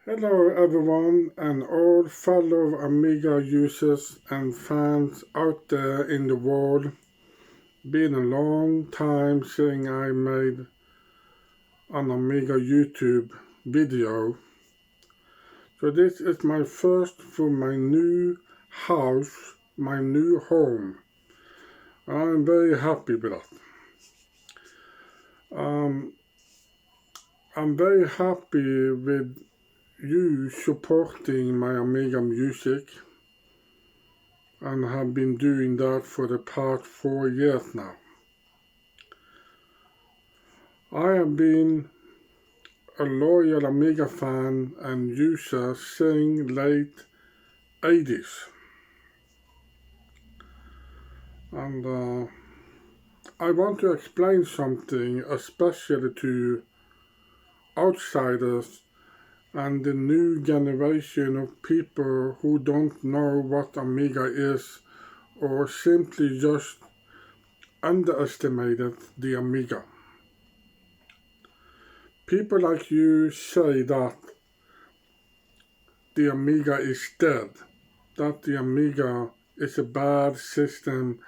Hello everyone and all fellow Amiga users and fans out there in the world. Been a long time since I made an Amiga YouTube video. So this is my first for my new house, my new home. I'm very happy with that. I'm very happy with you supporting my Amiga music, and have been doing that for the past 4 years now. I have been a loyal Amiga fan and user since late 80s, and I want to explain something especially to outsiders and the new generation of people who don't know what Amiga is or simply just underestimated the Amiga. People like you say that the Amiga is dead, that the Amiga is a bad system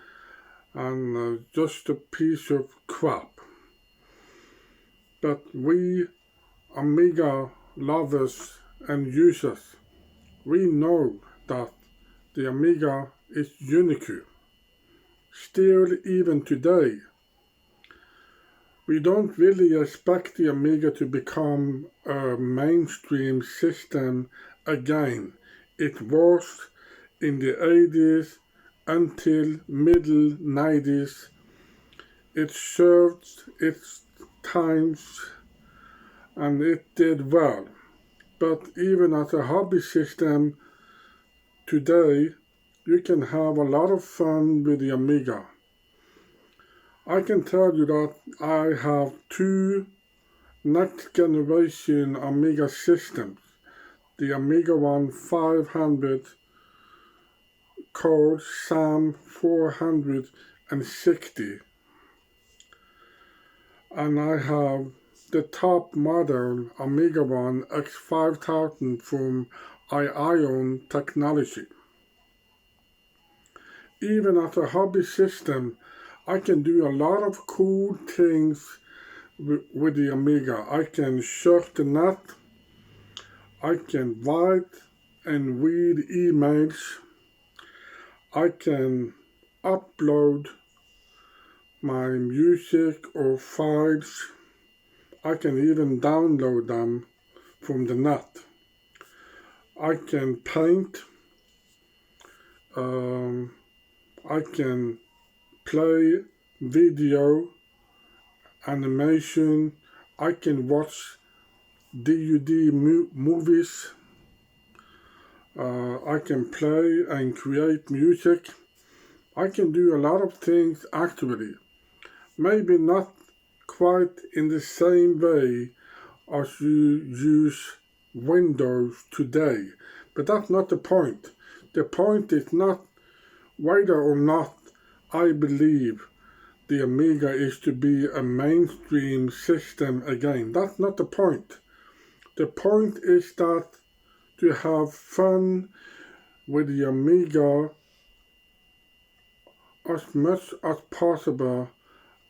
and just a piece of crap. But we Amiga lovers and users, we know that the Amiga is unique. Still, even today, we don't really expect the Amiga to become a mainstream system again. It was in the 80s until middle 90s. It served its times and it did well. But even as a hobby system today, you can have a lot of fun with the Amiga. I can tell you that I have two next generation Amiga systems. The Amiga 1500 called SAM 460, and I have the top model Amiga 1 X5000 from Ion Technology. Even as a hobby system, I can do a lot of cool things with the Amiga. I can surf the net, I can write and read emails, I can upload my music or files, I can even download them from the net. I can paint, I can play video, animation, I can watch DUD movies, I can play and create music. I can do a lot of things actually. Maybe not quite in the same way as you use Windows today, but that's not the point. The point is not whether or not I believe the Amiga is to be a mainstream system again. That's not the point. The point is that to have fun with the Amiga as much as possible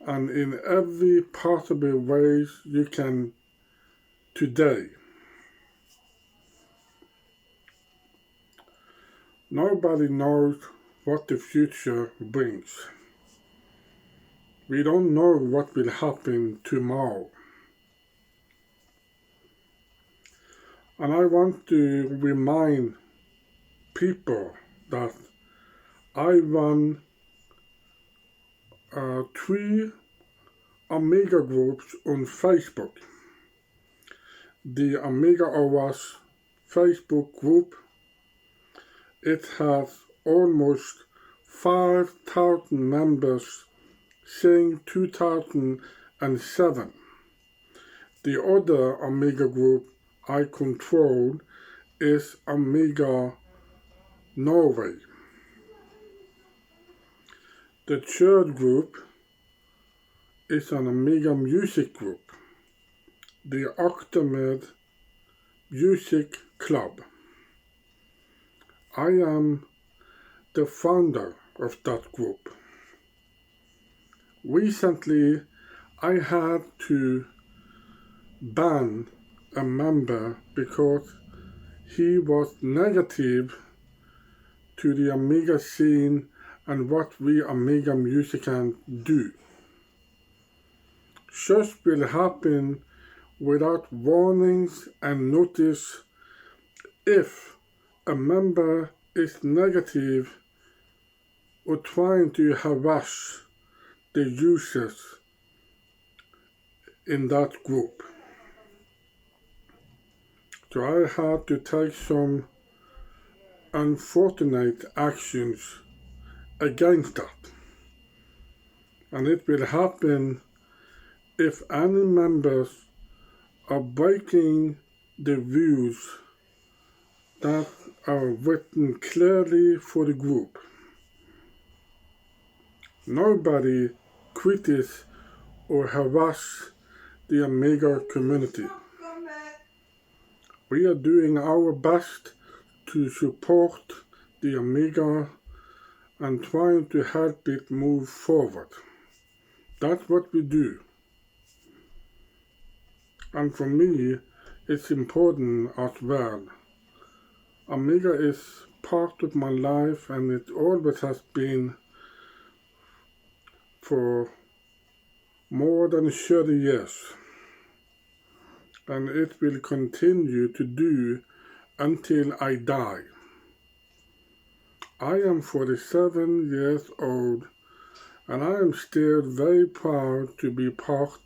and in every possible ways you can today. Nobody knows what the future brings. We don't know what will happen tomorrow. And I want to remind people that I run 3 Amiga groups on Facebook. The Amiga OS Facebook group, it has almost 5,000 members since 2007. The other Amiga group I control is Amiga Norway. The third group is an Amiga music group. The ultimate Music Club. I am the founder of that group. Recently, I had to ban a member because he was negative to the Amiga scene and what we Amiga musicians do. Such will happen without warnings and notice if a member is negative or trying to harass the users in that group. So I had to take some unfortunate actions against that. And it will happen if any members are breaking the rules that are written clearly for the group. Nobody criticizes or harass the Amiga community. We are doing our best to support the Amiga and trying to help it move forward. That's what we do. And for me, it's important as well. Amiga is part of my life and it always has been for more than 30 years. And it will continue to do until I die. I am 47 years old and I am still very proud to be part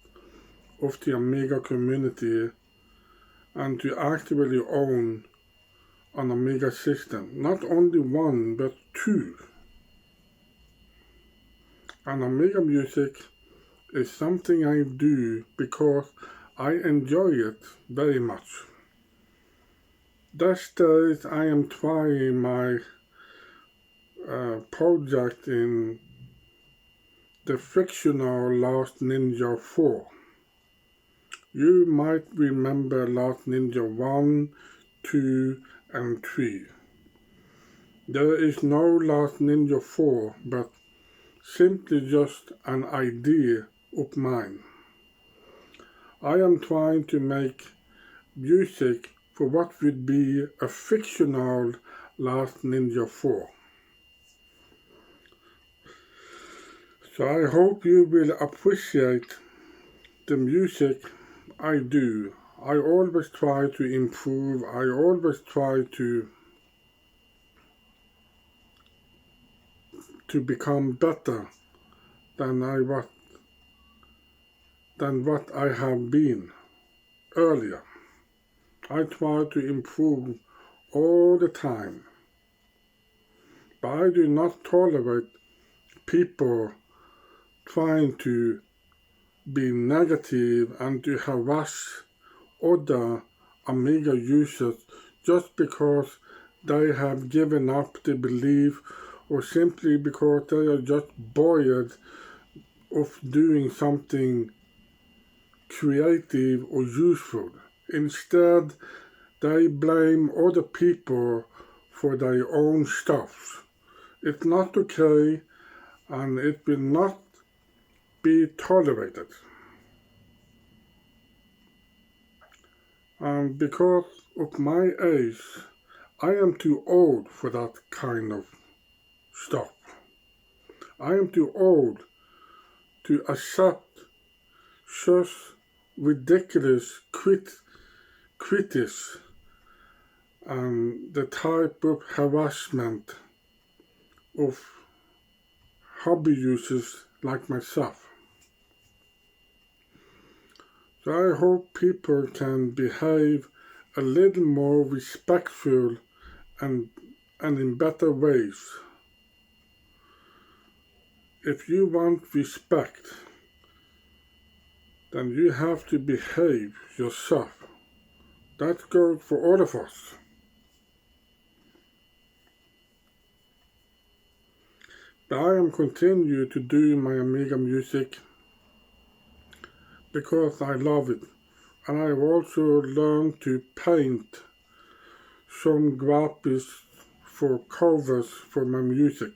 of the Amiga community and to actively own an Amiga system. Not only one, but two. And Amiga music is something I do because I enjoy it very much. These days I am trying my project in the fictional Last Ninja 4. You might remember Last Ninja 1, 2 and 3. There is no Last Ninja 4, but simply just an idea of mine. I am trying to make music for what would be a fictional Last Ninja 4. So I hope you will appreciate the music I do. I always try to improve. I always try to become better than what I have been earlier. I try to improve all the time. But I do not tolerate people trying to be negative and to harass other Amiga users just because they have given up the belief or simply because they are just bored of doing something creative or useful. Instead, they blame other people for their own stuff. It's not okay and it will not be tolerated. And because of my age, I am too old for that kind of stuff. I am too old to accept such ridiculous critics and the type of harassment of hobby users like myself. So I hope people can behave a little more respectful and in better ways. If you want respect, then you have to behave yourself. That goes for all of us. But I am continue to do my Amiga music because I love it. and I have also learned to paint some graphics for covers for my music.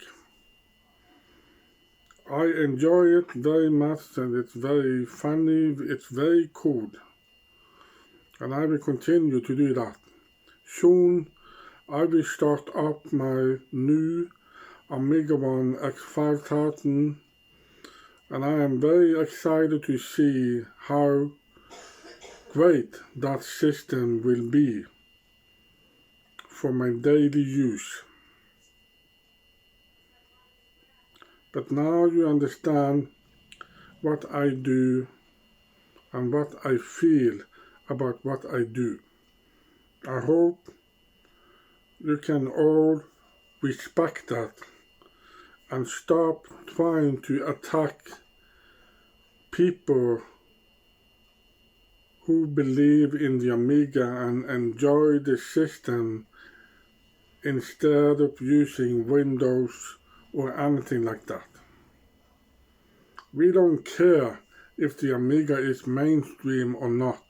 I enjoy it very much, and it's very funny, it's very cool, and I will continue to do that. Soon I will start up my new Amiga X5000, and I am very excited to see how great that system will be for my daily use. But now you understand what I do and what I feel about what I do. I hope you can all respect that and stop trying to attack people who believe in the Amiga and enjoy the system instead of using Windows or anything like that. We don't care if the Amiga is mainstream or not.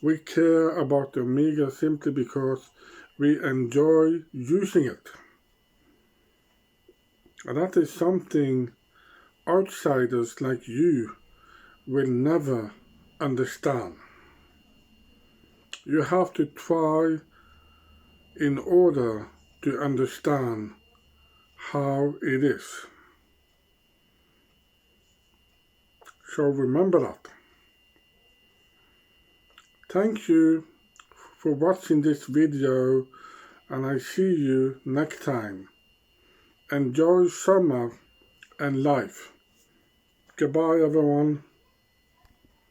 We care about the Amiga simply because we enjoy using it. And that is something outsiders like you will never understand. You have to try in order to understand how it is. So remember that. Thank you for watching this video, and I see you next time. Enjoy summer and life. Goodbye everyone.